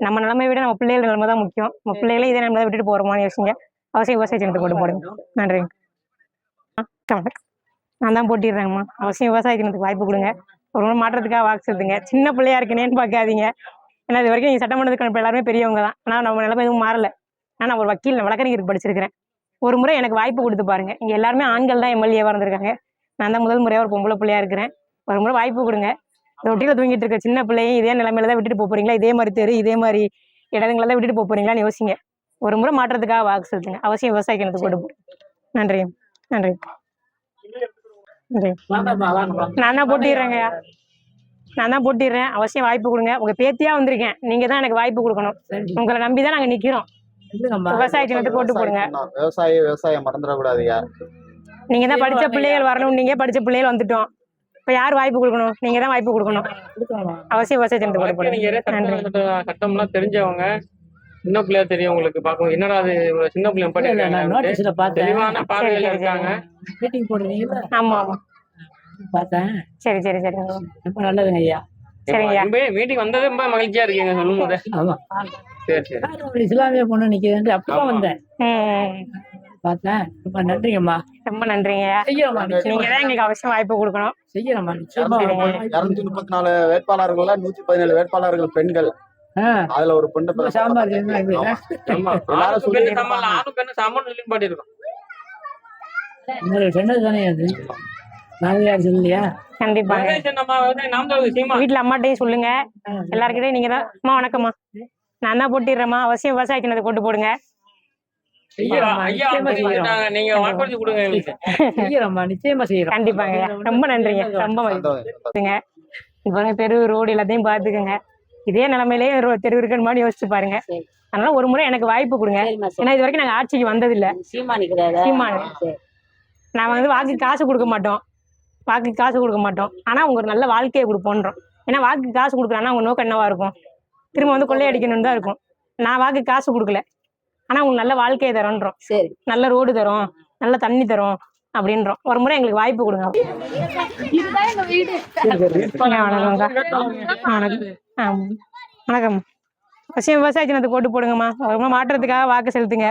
நம்ம நிலைமை விட நம்ம பிள்ளைகள் நிலைமை தான் முக்கியம். நம்ம பிள்ளைகளே இதே நிலைமை விட்டுட்டு போறோமான்னு யோசிங்க. அவசியம் விவசாய சின்னத்துக்கு போட்டு போடுங்க. நன்றிங்க. நான் தான் போட்டிடுறேங்கம்மா. அவசியம் விவசாய சின்னத்துக்கு வாய்ப்பு கொடுங்க. ஒரு முறை மாற்றத்துக்காக வாக்கு செலுத்துங்க. சின்ன பிள்ளையா இருக்கேன்னு பார்க்காதீங்க. ஏன்னா இது வரைக்கும் நீங்கள் சட்டமன்றத்துக்கு எல்லாருமே பெரியவங்க தான். ஆனால் நம்ம நிலைமை எதுவும் மாறல. ஆனால் நான் ஒரு வக்கீல், வழக்கறிஞருக்கு படிச்சிருக்கிறேன். ஒரு முறை எனக்கு வாய்ப்பு கொடுத்து பாருங்க. இங்கே எல்லாருமே ஆண்கள் தான் எம்எல்ஏவாக இருந்திருக்காங்க. நான் தான் முதல் முறையாக ஒரு பொம்பளை பிள்ளையா இருக்கிறேன். ஒரு முறை வாய்ப்பு கொடுங்க. ரொட்டியில் தூங்கிட்டு இருக்க சின்ன பிள்ளையும் இதே நிலைமையில தான் விட்டுட்டு போறீங்களா? இதே மாதிரி தெரு, இதே மாதிரி இடங்களை தான் விட்டுட்டு போறீங்களான்னு யோசிங்க. ஒரு முறை மாற்றத்துக்காக வாக்கு செலுத்துங்க. அவசியம் விவசாய கிணத்து போட்டு போடுங்க. நன்றி நன்றி நன்றி. நான் தான் போட்டிடுறேங்கய்யா, நான் தான் போட்டிடுறேன். அவசியம் வாய்ப்பு கொடுங்க. உங்க பேத்தியா வந்திருக்கேன், நீங்க தான் எனக்கு வாய்ப்பு கொடுக்கணும். உங்களை நம்பி தான் நாங்க நிக்கிறோம். விவசாய சின்னத்துக்கு போட்டு போடுங்க. விவசாயம் மறந்துடக்கூடாதுயா. நீங்க தான் படிச்ச பிள்ளைகள் வரணும். நீங்க படிச்ச பிள்ளைகள் வந்துட்டோம். இப்ப யார் வாய்ப்பு கொடுக்கணும்? நீங்க தான் வாய்ப்பு கொடுக்கணும். அவசியம் விவசாய சின்னத்துக்கு போட்டு போடுங்க. சட்டம்லாம் தெரிஞ்சவங்க, சின்ன பிள்ளையா தெரியும் உங்களுக்கு. பார்க்கும் என்னடா அது சின்ன பிள்ளை பண்ணிருக்காங்க, தெளிவான பார்வையில இருக்காங்க. ஆமா ஆமா பார்த்தேன். சரி சரி சரி, ரொம்ப நல்லதுங்க ஐயா. சரிங்க. மீட்டிங் வந்தது ரொம்ப மகிழ்ச்சியா இருக்கீங்க சொல்லும் போது. ஆமா, சரி சரி. ஒரு இஸ்லாமிய பொண்ணு நிக்குது, அப்பதான் வந்தேன் பார்த்தேன். ரொம்ப நன்றிங்கம்மா. ரொம்ப நன்றிங்க. செய்யறோம்மா, நீங்க தான் எங்களுக்கு அவசியம் வாய்ப்பு கொடுக்கணும். செய்யறோம்மா, நிச்சயமா. 234 வேட்பாளர்கள், 117 வேட்பாளர்கள் பெண்கள். அதுல ஒரு பொண்ணு சொன்னது தானே அது. நாளையார் சொல்லலையா? கண்டிப்பா வீட்டுல அம்மாட்டையும் சொல்லுங்க, எல்லாருக்கிட்டையும். நீங்க தான் அம்மா. வணக்கம்மா, நான் தான் போட்டிடுறேம்மா. அவசியம் விவசாய சின்னத்தை போட்டு போடுங்க. கண்டிப்பாங்க, ரொம்ப நன்றிங்க. ரொம்ப மகிழ்ச்சிங்க. இப்ப தெரு ரோடு எல்லாத்தையும் பாத்துக்கோங்க. இதே நிலைமையிலேயே தெரு இருக்குன்னு யோசிச்சு பாருங்க. அதனால ஒரு முறை எனக்கு வாய்ப்பு கொடுங்க. ஏன்னா இது வரைக்கும் நாங்க ஆட்சிக்கு வந்ததில்லை. சீமானு நான் வந்து வாக்கு காசு கொடுக்க மாட்டோம், வாக்கு காசு கொடுக்க மாட்டோம். ஆனா உங்க ஒரு நல்ல வாழ்க்கையை கொடுப்போன்றோம். ஏன்னா வாக்கு காசு கொடுக்குறான்னா உங்க நோக்கம் என்னவா இருக்கும்? திரும்ப வந்து கொள்ளையடிக்கணும்னு தான் இருக்கும். நான் வாக்கு காசு கொடுக்கல, ஆனா உங்களுக்கு நல்ல வாழ்க்கையை தரோன்றோம். சரி, நல்ல ரோடு தரோம், நல்ல தண்ணி தரோம் அப்படின்றோம். ஒரு முறை எங்களுக்கு வாய்ப்பு கொடுங்க. வணக்கம். அவசியம் விவசாய சின்னத்தை போட்டு போடுங்கம்மா. ஒரு முறை மாற்றத்துக்காக வாக்கு செலுத்துங்க.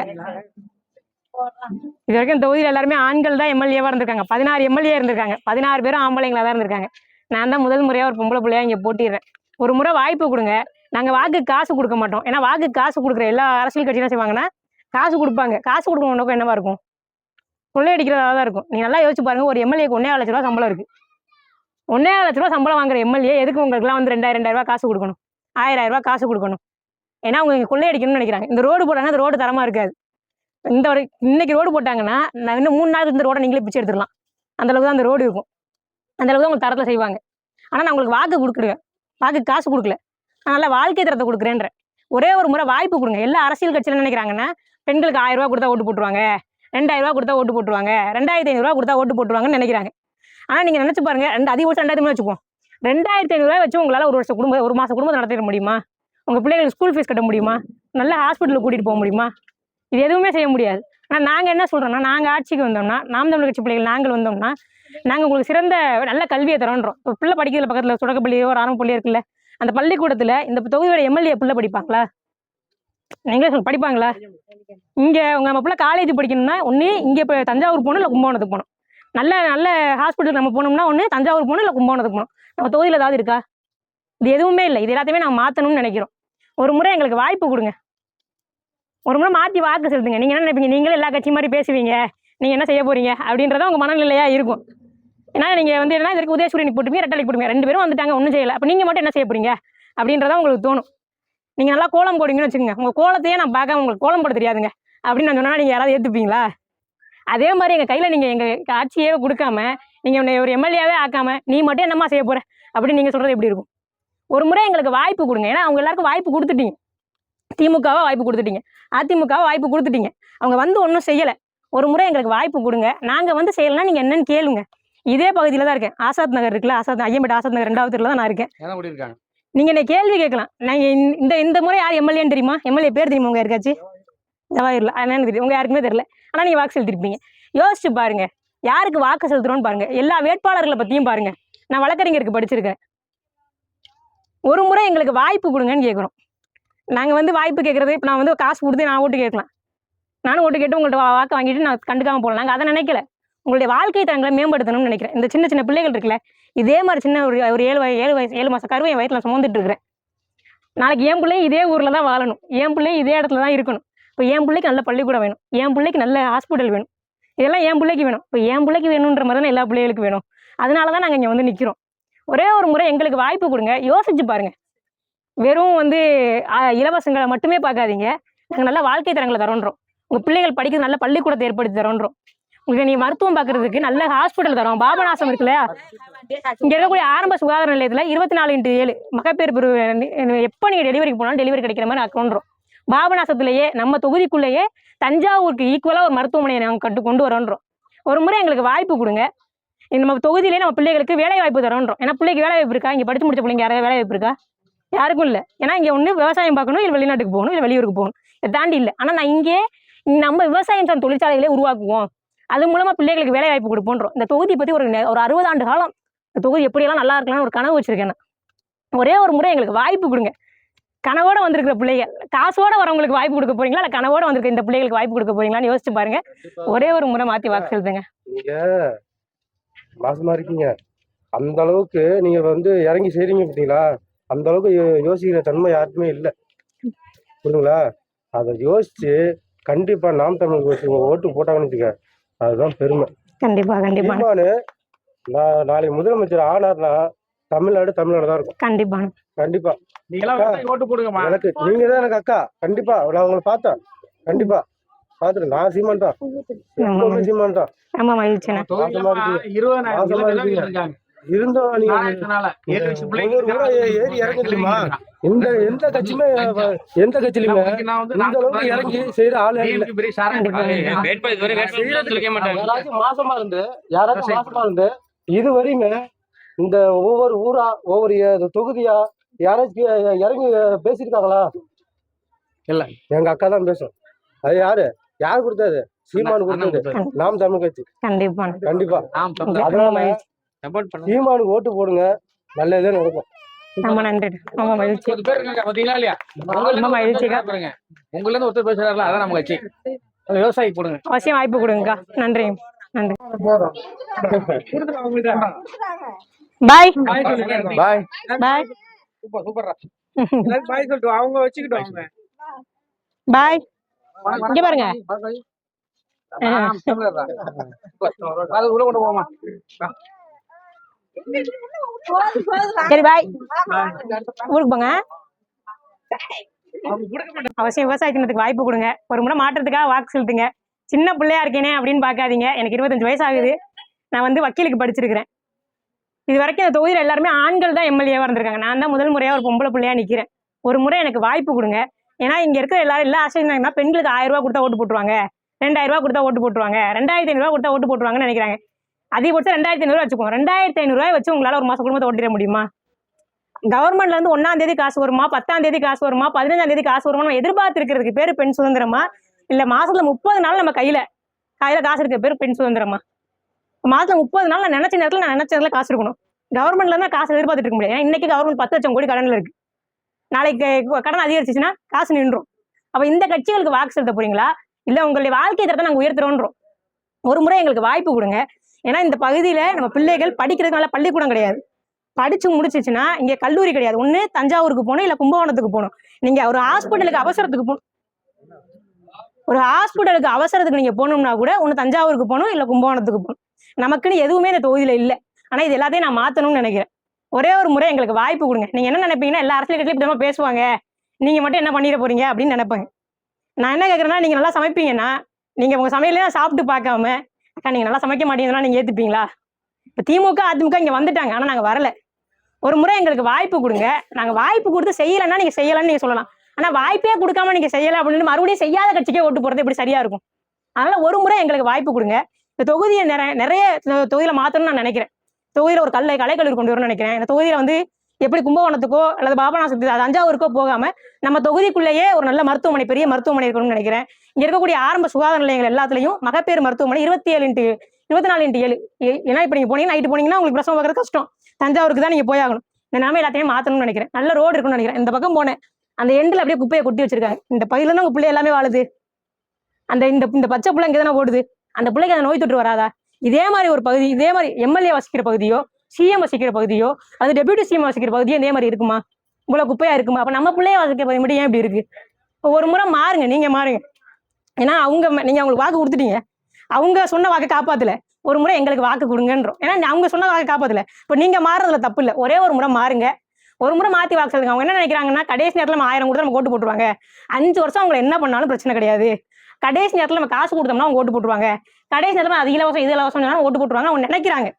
இது வரைக்கும் தொகுதியில் எல்லாருமே ஆண்கள் தான் எம்எல்ஏவா இருந்திருக்காங்க. 16 எம்எல்ஏ இருந்திருக்காங்க. 16 பேரும் ஆம்பளைங்களா தான் இருந்திருக்காங்க. நான் தான் முதல் முறையா ஒரு பொம்பளை பிள்ளையா இங்க போட்டிடுறேன். ஒரு முறை வாய்ப்பு கொடுங்க. நாங்க வாக்கு காசு கொடுக்க மாட்டோம். ஏன்னா வாக்கு காசு கொடுக்குற எல்லா அரசியல் கட்சியும் என்ன செய்வாங்கன்னா காசு கொடுப்பாங்க. காசு கொடுக்கணும் நோக்கம் என்னவா இருக்கும்? கொள்ளையடிக்கிறதா தான் இருக்கும். நீங்க நல்லா யோசிச்சு பாருங்க. ஒரு எம்எல்ஏக்கு 1.5 லட்ச ரூபா சம்பளம் இருக்கு. 1.5 லட்ச ரூபா சம்பளம் வாங்குற எம்எல்ஏ எதுக்கு உங்களுக்குலாம் வந்து 2000 ரூபாய் காசு கொடுக்கணும், 1000 ரூபாய் காசு கொடுக்கணும்? ஏன்னா அவங்க இங்க கொள்ளையடிக்கணும்னு நினைக்கிறாங்க. இந்த ரோடு போட்டாங்க, அந்த ரோடு தரமா இருக்காது. இந்த ஒரு இன்னைக்கு ரோடு போட்டாங்கன்னா நான் இன்னும் 3 நாள் இந்த ரோடை நீங்களே பிச்சு எடுத்துடலாம். அந்த அளவுக்கு தான் அந்த ரோடு இருக்கும். அந்த அளவுக்கு தான் உங்களுக்கு தரத்தில் செய்வாங்க. ஆனால் நான் உங்களுக்கு வாக்கு கொடுக்குறேன், வாக்கு காசு கொடுக்கல, அதனால வாழ்க்கை தரத்தை கொடுக்குறேன்ற. ஒரே ஒரு முறை வாய்ப்பு கொடுங்க. எல்லா அரசியல் கட்சியில நினைக்கிறாங்கன்னா பெண்களுக்கு 1000 ரூபா கொடுத்தா ஓட்டு போட்டுருவாங்க, 2000 ரூபா கொடுத்தா ஓட்டு போட்டுருவாங்க, 2500 ரூபா கொடுத்தா ஓட்டு போட்டுருவாங்கன்னு நினைக்கிறாங்க. ஆனால் நீங்கள் நினச்சி பாருங்க, அதிகபட்சம் 2000 வச்சுப்போம். 2500 ரூபாய் வச்சு உங்களால் ஒரு மாதம் குடும்பத்தை நடத்திட முடியுமா? உங்கள் பிள்ளைங்களுக்கு ஸ்கூல் ஃபீஸ் கட்ட முடியுமா? நல்ல ஹாஸ்பிட்டலுக்கு கூட்டிகிட்டு போக முடியுமா? இது எதுவுமே செய்ய முடியாது. ஆனால் நாங்கள் என்ன சொல்கிறோம்னா, நாங்கள் ஆட்சிக்கு வந்தோம்னா, நாம் தமிழர் கட்சி பிள்ளைகள் நாங்கள் வந்தோம்னா, நாங்கள் உங்களுக்கு சிறந்த நல்ல கல்வியை தரோன்றோம். இப்போ பிள்ளை படிக்கிறதுல பக்கத்தில் தொடக்கப்பள்ளியோ ஒரு ஆரம்ப பள்ளியோ இருக்குல்ல, அந்த பள்ளிக்கூடத்தில் இந்த தொகுதியோட எம்எல்ஏ பிள்ளை படிப்பாங்களா? நீங்களே படிப்பாங்களா? இங்கே நம்ம பிள்ளை காலேஜ் படிக்கணும்னா ஒன்று இங்கே இப்போ தஞ்சாவூர் போகணும், இல்லை கும்பகோணத்துக்கு போகணும். நல்ல நல்ல ஹாஸ்பிட்டலுக்கு நம்ம போனோம்னா ஒன்று தஞ்சாவூர் போகணும், இல்லை கும்பகோணத்துக்கு போகணும். நம்ம தொகுதியில் ஏதாவது இருக்கா? இது எதுவுமே இல்லை. இது எல்லாத்தையுமே நாங்கள் மாற்றணும்னு நினைக்கிறோம். ஒரு முறை எங்களுக்கு வாய்ப்பு கொடுங்க. ஒரு முறை மாற்றி வாக்கு செலுத்துங்க. நீங்கள் என்ன நினைப்பீங்க? நீங்களே எல்லா கட்சி மாதிரி பேசுவீங்க, நீங்கள் என்ன செய்ய போறீங்க அப்படின்றத உங்கள் மனநிலையாக இருக்கும். ஏன்னா நீங்கள் வந்து என்ன இதற்கு உதயசூரியனுக்கு போட்டுப்பீங்க, ரெட்டலைக்கு போட்டுப்பீங்க, 2 பேரும் வந்துட்டாங்க, ஒன்றும் செய்யலை. அப்போ நீங்கள் மட்டும் என்ன செய்ய போறீங்க அப்படின்றதான் உங்களுக்கு தோணும். நீங்கள் நல்லா கோலம் போடுவீங்கன்னு வச்சுக்கோங்க, உங்கள் கோலத்தையே நான் பார்க்காம உங்களுக்கு கோலம் போட தெரியாதுங்க அப்படின்னு நான் சொன்னால் நீங்கள் யாராவது ஏற்றுப்பீங்களா? அதே மாதிரி எங்கள் கையில் நீங்கள் எங்கள் ஆட்சியே கொடுக்காம நீங்கள் உன்னை ஒரு எம்எல்ஏவே ஆக்காமல் நீ மட்டும் என்னம்மா செய்ய போகிற அப்படின்னு நீங்கள் சொல்கிறது எப்படி இருக்கும்? ஒரு முறை எங்களுக்கு வாய்ப்பு கொடுங்க. ஏன்னா அவங்க எல்லாருக்கும் வாய்ப்பு கொடுத்துட்டீங்க. திமுகவை வாய்ப்பு கொடுத்துட்டீங்க, அதிமுகவை வாய்ப்பு கொடுத்துட்டீங்க, அவங்க வந்து ஒன்றும் செய்யலை. ஒரு முறை எங்களுக்கு வாய்ப்பு கொடுங்க, நாங்கள் வந்து செய்யலைன்னா நீங்கள் என்னன்னு கேளுங்க. இதே பகுதியில் தான் இருக்கேன், ஆசாத் நகர் இருக்குல்ல, ஐயம்பேட்டை ஆசாத் நகர் 2வது தெருவில் தான் நான் இருக்கேன். நீங்கள் என்னை கேள்வி கேட்கலாம். நாங்கள் இந்த முறை யார் எம்எல்ஏன்னு தெரியுமா? எம்எல்ஏ பேர் தெரியுமா உங்கள் யாருக்காச்சு? ஜவாஹிர்ல என்னன்னு தெரியும், உங்கள் யாருக்குமே தெரியல. ஆனால் நீங்கள் வாக்கு செலுத்திருப்பீங்க. யோசிச்சு பாருங்க, யாருக்கு வாக்கு செலுத்துறோன்னு பாருங்க. எல்லா வேட்பாளர்களை பற்றியும் பாருங்க. நான் வழக்கறிஞருக்கு படிச்சிருக்கேன். ஒரு முறை எங்களுக்கு வாய்ப்பு கொடுங்கன்னு கேட்குறோம். நாங்கள் வந்து வாய்ப்பு கேட்குறது, இப்போ நான் வந்து காசு கொடுத்து நான் ஓட்டு கேட்கலாம், நானும் ஓட்டு கேட்டு உங்கள்கிட்ட வாக்கு வாங்கிட்டு நான் கண்டுக்காமல் போகலாம். நாங்கள் அதை நினைக்கல, உங்களுடைய வாழ்க்கை தரங்களை மேம்படுத்தணும்னு நினைக்கிறேன். இந்த சின்ன சின்ன பிள்ளைகள் இருக்குல்ல, இதே மாதிரி சின்ன ஒரு 7 மாத கருவை என் வயிற்றில் சுமந்துட்டு இருக்கிறேன். நாளைக்கு என் பிள்ளையும் இதே ஊரில் தான் வாழணும், என் பிள்ளையும் இதே இடத்துல தான் இருக்கணும். இப்போ என் பிள்ளைக்கு நல்ல பள்ளிக்கூடம் வேணும், என் பிள்ளைக்கு நல்ல ஹாஸ்பிட்டல் வேணும், இதெல்லாம் என் பிள்ளைக்கு வேணும். இப்போ என் பிள்ளைக்கு வேணுன்ற மாதிரி தான் எல்லா பிள்ளைகளுக்கும் வேணும். அதனால தான் நாங்கள் இங்கே வந்து நிற்கிறோம். ஒரே ஒரு முறை எங்களுக்கு வாய்ப்பு கொடுங்க, யோசிச்சு பாருங்க. வெறும் வந்து இலவசங்களை மட்டுமே பார்க்காதீங்க. நாங்கள் நல்ல வாழ்க்கை தரங்களை தரோன்றோம், உங்கள் பிள்ளைகள் படிக்கிறது நல்ல பள்ளிக்கூடத்தை ஏற்படுத்தி தரோன்றோம், உங்களுக்கு நீ மருத்துவம் பார்க்கறதுக்கு நல்ல ஹாஸ்பிட்டல் தரோம். பாபநாசம் இருக்குல்ல, இங்கே இருக்கக்கூடிய ஆரம்ப சுகாதார நிலையத்தில் 24x7 மகப்பேறு எப்போ நீங்கள் டெலிவரிக்கு போனாலும் டெலிவரி கிடைக்கிற மாதிரி ஆக்கணுன்றோம். பாபநாசத்துலேயே நம்ம தொகுதிக்குள்ளேயே தஞ்சாவூருக்கு ஈக்குவலாக ஒரு மருத்துவமனையை நாங்கள் கொண்டு வரோன்றோம். ஒரு முறை எங்களுக்கு வாய்ப்பு கொடுங்க. நம்ம தொகுதியிலே நம்ம பிள்ளைகளுக்கு வேலை வாய்ப்பு தரோன்றோம். ஏன்னா பிள்ளைக்கு வேலை வாய்ப்பு இருக்கா? இங்கே படித்து முடிச்ச பிள்ளைங்க யாராவது வேலை வாய்ப்பு இருக்கா? யாருக்கும் இல்லை. ஏன்னா இங்கே ஒன்று விவசாயம் பார்க்கணும், இல்லை வெளிநாட்டுக்கு போகணும், இல்லை வெளியூருக்கு போகணும், இதை தாண்டி இல்லை. ஆனால் நான் இங்கே நம்ம விவசாயம் சார்ந்த தொழிற்சாலைகளே உருவாக்குவோம், அது மூலமாக பிள்ளைகளுக்கு வேலை வாய்ப்பு கொடுப்போன்றோம். இந்த தொகுதி பற்றி ஒரு 60 ஆண்டு காலம் இந்த தொகுதி எப்படியெல்லாம் நல்லா இருக்கலாம்னு ஒரு கனவு வச்சிருக்கேன் நான். ஒரே ஒரு முறை எங்களுக்கு வாய்ப்பு கொடுங்க. கனவோட வந்திருக்கிற பிள்ளைங்க, காசோட வரவங்களுக்கு வாய்ப்பு கொடுக்க போறீங்களா, இல்லை கனவோட வந்திருக்க இந்த பிள்ளைகளுக்கு வாய்ப்பு கொடுக்க போறீங்களான்னு யோசிச்சு பாருங்க. ஒரே ஒரு முறை மாற்றி வாக்கு செலுத்துங்க. நீங்க மாசமா இருக்கீங்க, அந்த அளவுக்கு நீங்க வந்து இறங்கி செய்றீங்க பார்த்தீங்களா, அந்த அளவுக்கு யோசிக்கிற தன்மை யாருக்குமே இல்லை, புரியுங்களா? அதை யோசிச்சு கண்டிப்பா நாம் தமிழ் ஓட்டு போட்டாங்கன்னு வச்சுக்க, அதுதான் பெருமை. கண்டிப்பா கண்டிப்பா. நாளைக்கு முதலமைச்சர் ஆனார்னா தமிழ்நாடு தான் இருக்கும். கண்டிப்பா கண்டிப்பா. ஓட்டு போடுங்கம்மா. எனக்கு நீங்க தான் எனக்கு அக்கா. கண்டிப்பா நான் உங்களை பார்த்தேன், கண்டிப்பா பார்த்துட்டு நான் சீமான் தான், எப்பவுமே சீமான் தான். ஆமா மகிழ்ச்சிண்ணா. இருந்தோம் நீங்க ஏறி இறங்குமா? எந்த கட்சியுமே எந்த கட்சியிலுமே இந்த அளவுக்கு இறங்கி செய்யற ஆளு யாராச்சும் மாசமா இருந்து இது வரையுமே இந்த ஒவ்வொரு ஊரா ஒவ்வொரு தொகுதியா யாராச்சும் இறங்கி பேசிருக்காங்களா? இல்ல, எங்க அக்கா தான் பேசும். அது யாரு கொடுத்தது? சீமானு கொடுத்தது, நாம் தமிழ் கட்சி. கண்டிப்பா கண்டிப்பா. அதனால சீமானுக்கு ஓட்டு போடுங்க, நல்லதே நடக்கும். ரொம்ப நன்றி, ரொம்ப மகிழ்ச்சி. உங்கள இருந்து ஒருத்தர் பேசுறாருல, அதான் நம்ம கட்சி. விவசாயி போடுங்க, அவசியம் வாய்ப்பு கொடுங்கக்கா. நன்றி நன்றி. பாய் பாய் பாய். சூப்பர். பாய் சொல்லிட்டு அவங்க வச்சுக்கிட்டோம். பாய். இங்க பாருங்க, அது உள்ள கொண்டு போமா. சரி பாய். ஊருக்கு போங்க. அவசியம் விவசாய சின்னத்துக்கு வாய்ப்பு கொடுங்க. ஒரு முறை மாற்றத்துக்காக வாக்கு செலுத்துங்க. சின்ன பிள்ளையா இருக்கேனே அப்படின்னு பார்க்காதீங்க. எனக்கு 25 வயசு ஆகுது. நான் வந்து வக்கீலுக்கு படிச்சிருக்கிறேன். இது வரைக்கும் இந்த தொகுதியில் எல்லாருமே ஆண்கள் தான் எம்எல்ஏவாக இருந்திருக்காங்க. நான் தான் முதல் முறையாக ஒரு பொம்பளை பிள்ளையா நிற்கிறேன். ஒரு முறை எனக்கு வாய்ப்பு கொடுங்க. ஏன்னா இங்கே இருக்கிற எல்லா ஆசைன்னா பெண்களுக்கு 1000 ரூபா கொடுத்தா ஓட்டு போட்டுருவாங்க, 2000 ரூபா கொடுத்தா ஓட்டு போட்டுருவாங்க, 2500 ரூபா கொடுத்தா ஓட்டு போட்டுருவாங்கன்னு நினைக்கிறாங்க. அதிகபட்சம் 2500 ரூபா வச்சுக்கோங்க. 2500 ரூபாய் வச்சு உங்களால் ஒரு மாதம் குடும்பத்தை ஓட்டிட முடியுமா? கவர்மெண்ட்ல வந்து 1ஆம் தேதி காசு வருமா, 10ஆம் தேதி காசு வருமா, 15ஆம் தேதி காசு வருமா நம்ம எதிர்பார்த்துருக்கிறதுக்கு பேர் பெண் சுதந்திரமா? இல்லை மாசத்துல 30 நாள் நம்ம கையில காசு இருக்க பேர் பெண் சுதந்திரமா? மாசத்துல 30 நாள் நான் நினைச்ச நேரத்துல காசு இருக்கணும். கவர்மெண்ட்ல இருந்தா காசு எதிர்பார்த்துட்டு இருக்க முடியாது. இன்னைக்கு கவர்மெண்ட் 10 லட்சம் கோடி கடன்ல இருக்கு. நாளைக்கு கடன் அதிகரிச்சுன்னா காசு நின்றும். அப்ப இந்த கட்சிகளுக்கு வாக்கு செலுத்த போறீங்களா, இல்ல உங்களுடைய வாழ்க்கை தரத்தை நாங்க உயர்த்துறோன்றோம். ஒரு முறை எங்களுக்கு வாய்ப்பு கொடுங்க. ஏன்னா இந்த பகுதியில நம்ம பிள்ளைகள் படிக்கிறதுனால பள்ளிக்கூடம் கிடையாது. படிச்சு முடிச்சிச்சுன்னா இங்க கல்லூரி கிடையாது. ஒண்ணு தஞ்சாவூருக்கு போகணும், இல்ல கும்பகோணத்துக்கு போகணும். நீங்க ஒரு ஹாஸ்பிட்டலுக்கு அவசரத்துக்கு போகணும், நீங்க போகணும்னா கூட ஒண்ணு தஞ்சாவூருக்கு போகணும், இல்ல கும்பகோணத்துக்கு போகணும். நமக்குன்னு எதுவுமே இந்த தொகுதியில இல்லை. ஆனால் இது எல்லாத்தையும் நான் மாற்றணும்னு நினைக்கிறேன். ஒரே ஒரு முறை எங்களுக்கு வாய்ப்பு கொடுங்க. நீங்கள் என்ன நினைப்பீங்கன்னா, எல்லா அரசியல் கட்சியிலும் இப்படி தான் பேசுவாங்க, நீங்கள் மட்டும் என்ன பண்ணிட போறீங்க அப்படின்னு நினைப்பாங்க. நான் என்ன கேட்குறேன்னா, நீங்கள் நல்லா சமைப்பீங்கன்னா நீங்கள் உங்கள் சமையலே சாப்பிட்டு பார்க்காம, அக்கா நீங்கள் நல்லா சமைக்க மாட்டீங்கன்னா நீங்கள் ஏற்றுப்பீங்களா? இப்போ திமுக அதிமுக இங்கே வந்துட்டாங்க, ஆனால் நாங்கள் வரல. ஒரு முறை எங்களுக்கு வாய்ப்பு கொடுங்க. நாங்கள் வாய்ப்பு கொடுத்து செய்யலைன்னா நீங்கள் செய்யலைன்னு நீங்கள் சொல்லலாம். ஆனால் வாய்ப்பே கொடுக்காம நீங்கள் செய்யலை அப்படின்னு மறுபடியும் செய்யாத கட்சிக்கே ஓட்டு போகிறது எப்படி சரியா இருக்கும்? அதனால ஒரு முறை எங்களுக்கு வாய்ப்பு கொடுங்க. இந்த தொகுதியை நிறைய தொகுதியில் மாற்றணும்னு நான் நினைக்கிறேன். தொகுதியில் ஒரு கலைக்கல்லூரி கொண்டு வரணும்னு நினைக்கிறேன். இந்த தொகுதியில் வந்து எப்படி கும்பகோணத்துக்கோ அல்லது பாபநாசத்துக்கு அது தஞ்சாவூருக்கோ போகாம நம்ம தொகுதிக்குள்ளேயே ஒரு நல்ல மருத்துவமனை, பெரிய மருத்துவமனை இருக்கணும்னு நினைக்கிறேன். இங்க இருக்கக்கூடிய ஆரம்ப சுகாதார நிலையங்கள் எல்லாத்துலயும் மகப்பேறு மருத்துவமனை 24x7. ஏன்னா இப்ப நீங்க போனீங்கன்னா நைட்டு போனீங்கன்னா உங்களுக்கு பிரசவம் பார்க்கறது கஷ்டம். தஞ்சாவூருக்கு தான் நீங்க போயாகணும். இந்த நிலைமை எல்லாத்தையும் மாற்றணும்னு நினைக்கிறேன். நல்ல ரோடு இருக்குன்னு நினைக்கிறேன். இந்த பக்கம் போனேன், அந்த எண்டில் அப்படியே குப்பையை கொட்டி வச்சிருக்காங்க. இந்த பகுதியில தான் உங்க பிள்ளை எல்லாமே வாழுது. இந்த பச்சை பிள்ளை இங்கே தானே ஓடுது. அந்த பிள்ளைக்கு அந்த நோய் தொற்று வராதா? இதே மாதிரி ஒரு பகுதி, இதே மாதிரி எம்எல்ஏ வசிக்கிற பகுதியோ, சிஎம் வசிக்கிற பகுதியோ, அது டெபியூட்டி சிஎம் வசிக்கிற பகுதியோ இதே மாதிரி இருக்குமா? இவ்வளவு குப்பையா இருக்குமா? அப்ப நம்ம பிள்ளைய வசிக்கிற பகுதி மட்டும் ஏன் இப்படி இருக்கு? ஒரு முறை மாறுங்க, நீங்க மாறுங்க. ஏன்னா நீங்க அவங்களுக்கு வாக்கு கொடுத்துட்டீங்க, அவங்க சொன்ன வாக்கு காப்பாத்தல. ஒரு முறை எங்களுக்கு வாக்கு கொடுங்கன்றோம். ஏன்னா அவங்க சொன்ன வாக்கு காப்பாத்தல. இப்ப நீங்க மாறுறதுல தப்பு இல்லை. ஒரே ஒரு முறை மாறுங்க. ஒரு முறை மாத்தி வாக்கு சொல்லுங்க. அவங்க என்ன நினைக்கிறாங்கன்னா, கடைசி நேரத்துல நம்ம 1000 கொடுத்து நம்ம ஓட்டு போட்டுருவாங்க. 5 வருஷம் அவங்க என்ன பண்ணாலும் பிரச்சனை கிடையாது. கடைசி நேரத்துல நம்ம காசு கொடுத்தோம்னா அவங்க ஓட்டு போட்டுருவாங்க. கடைசி நேரத்துல அது இலவசம் இது இலவசம் ஓட்டு போட்டுருவாங்க. அவங்க நினைக்கிறாங்க.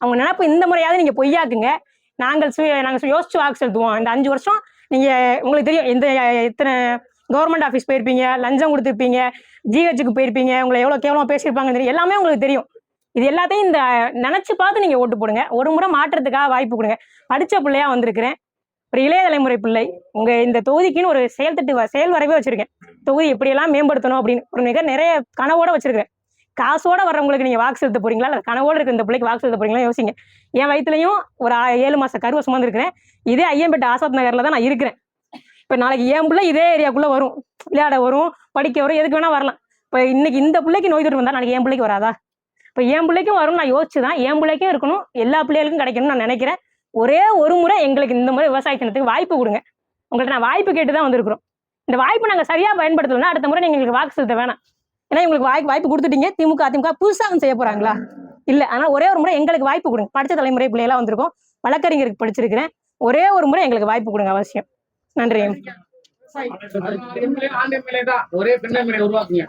அவங்க நினைப்பு இந்த முறையாவது நீங்க பொய்யாக்குங்க. நாங்கள் யோசிச்சு வாக்கு செலுத்துவோம். இந்த 5 வருஷம் நீங்க உங்களுக்கு தெரியும் எத்தனை கவர்மெண்ட் ஆஃபீஸ் போயிருப்பீங்க, லஞ்சம் கொடுத்துருப்பீங்க, ஜிஹெச்சுக்கு போயிருப்பீங்க, உங்களை எவ்வளவு கேவலமா பேசியிருப்பாங்கன்னு தெரியும். எல்லாமே உங்களுக்கு தெரியும். இது எல்லாத்தையும் இந்த நினைச்சு பார்த்து நீங்க ஓட்டு போடுங்க. ஒரு முறை மாற்றத்துக்காக வாய்ப்பு கொடுங்க. படிச்ச பிள்ளையா வந்திருக்கிறேன், ஒரு இளைய தலைமுறை பிள்ளை. உங்க இந்த தொகுதிக்குன்னு ஒரு செயல் வரைவே வச்சிருக்கேன். தொகுதி எப்படியெல்லாம் மேம்படுத்தணும் அப்படின்னு ஒரு நிறைய கனவோட வச்சிருக்கிறேன். காசோட வர்றவங்களுக்கு நீங்க வாக்கு செலுத்த போறீங்களா, இல்லை கனவோட இருக்க இந்த பிள்ளைக்கு வாக்கு செலுத்த போறீங்களா யோசிங்க. என் வயிற்றுலையும் ஒரு 7 மாச கருவை சுமந்துருக்கிறேன். இதே ஐயம்பேட்டை ஆசாத் நகர்ல தான் நான் இருக்கிறேன். இப்ப நாளைக்கு என் பிள்ளை இதே ஏரியாக்குள்ள வரும், விளையாட வரும், படிக்க வரும், எதுக்கு வேணா வரலாம். இப்ப இன்னைக்கு இந்த பிள்ளைக்கு நோய் தொற்று வந்தா நாளைக்கு என் பிள்ளைக்கு வராதா? இப்ப என் பிள்ளைக்கும் வரும். நான் யோசிச்சுதான் என் பிள்ளைக்கும் இருக்கணும், எல்லா பிள்ளைகளுக்கும் கிடைக்கணும்னு நான் நினைக்கிறேன். ஒரே ஒரு முறை எங்களுக்கு இந்த முறை விவசாய சின்னத்துக்கு வாய்ப்பு கொடுங்க. உங்கள்கிட்ட நான் வாய்ப்பு கேட்டுதான் வந்திருக்கிறோம். இந்த வாய்ப்பு நாங்க சரியா பயன்படுத்தலைன்னா அடுத்த முறை நீங்க எங்களுக்கு வாக்கு செலுத்த வேணாம். ஏன்னா உங்களுக்கு வாய்ப்பு கொடுத்துட்டீங்க. திமுக அதிமுக புதுசாக செய்ய போறாங்களா? இல்ல. ஆனா ஒரே ஒரு முறை எங்களுக்கு வாய்ப்பு கொடுங்க. படிச்ச தலைமுறை பிள்ளையெல்லாம் வந்திருக்கோம், வழக்கறிஞருக்கு படிச்சிருக்கிறேன். ஒரே ஒரு முறை எங்களுக்கு வாய்ப்பு கொடுங்க அவசியம். நன்றி. ஒரே பெண்ணை உருவாக்குங்க.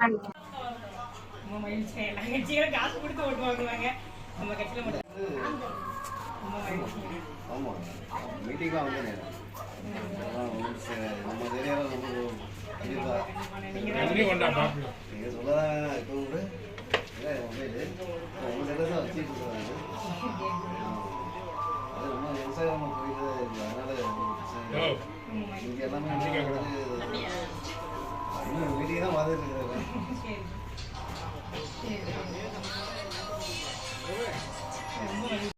வீட்டுக்கு தான் வந்துட்டு இருக்கிறேன்.